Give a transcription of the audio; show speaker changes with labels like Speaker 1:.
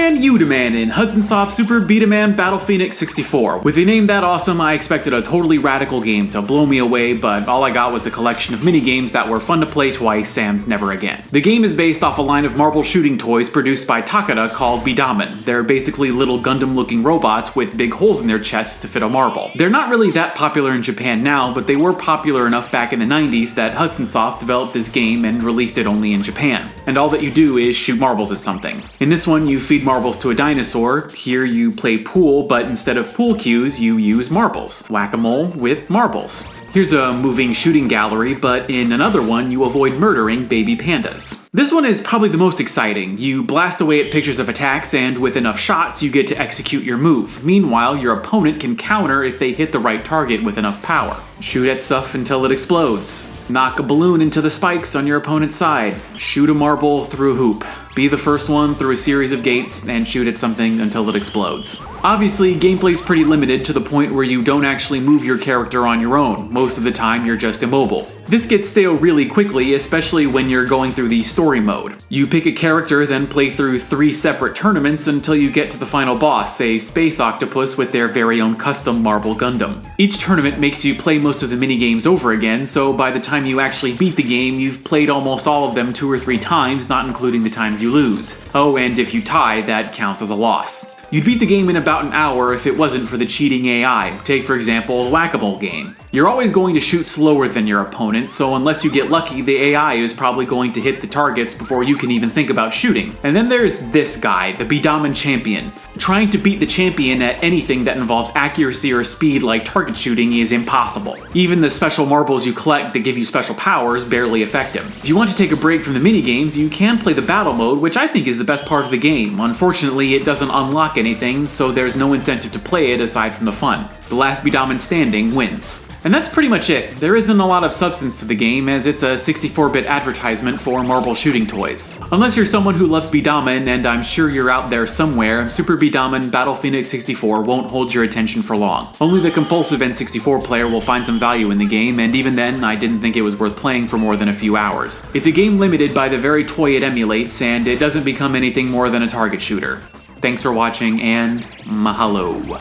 Speaker 1: B-daman, U-daman in Hudson Soft Super B-daman Battle Phoenix 64. With a name that awesome, I expected a totally radical game to blow me away, but all I got was a collection of minigames that were fun to play twice and never again. The game is based off a line of marble shooting toys produced by Takara called B-daman. They're basically little Gundam-looking robots with big holes in their chests to fit a marble. They're not really that popular in Japan now, but they were popular enough back in the 90s that Hudson Soft developed this game and released it only in Japan. And all that you do is shoot marbles at something. In this one, you feed marbles to a dinosaur. Here you play pool, but instead of pool cues, you use marbles. Whack-a-mole with marbles. Here's a moving shooting gallery, but in another one, you avoid murdering baby pandas. This one is probably the most exciting. You blast away at pictures of attacks, and with enough shots, you get to execute your move. Meanwhile, your opponent can counter if they hit the right target with enough power. Shoot at stuff until it explodes. Knock a balloon into the spikes on your opponent's side. Shoot a marble through a hoop. Be the first one through a series of gates, and shoot at something until it explodes. Obviously, gameplay's pretty limited to the point where you don't actually move your character on your own. Most of the time, you're just immobile. This gets stale really quickly, especially when you're going through the story mode. You pick a character, then play through 3 separate tournaments until you get to the final boss, a space octopus with their very own custom marble Gundam. Each tournament makes you play most of the minigames over again, so by the time you actually beat the game, you've played almost all of them 2 or 3 times, not including the times you lose. Oh, and if you tie, that counts as a loss. You'd beat the game in about an hour if it wasn't for the cheating AI. Take, for example, the Whack-a-Mole game. You're always going to shoot slower than your opponent, so unless you get lucky, the AI is probably going to hit the targets before you can even think about shooting. And then there's this guy, the B-daman champion. Trying to beat the champion at anything that involves accuracy or speed like target shooting is impossible. Even the special marbles you collect that give you special powers barely affect him. If you want to take a break from the minigames, you can play the battle mode, which I think is the best part of the game. Unfortunately, it doesn't unlock anything, so there's no incentive to play it aside from the fun. The last B-daman standing wins. And that's pretty much it. There isn't a lot of substance to the game, as it's a 64-bit advertisement for marble shooting toys. Unless you're someone who loves B-daman, and I'm sure you're out there somewhere, Super B-daman Battle Phoenix 64 won't hold your attention for long. Only the compulsive N64 player will find some value in the game, and even then, I didn't think it was worth playing for more than a few hours. It's a game limited by the very toy it emulates, and it doesn't become anything more than a target shooter. Thanks for watching, and mahalo.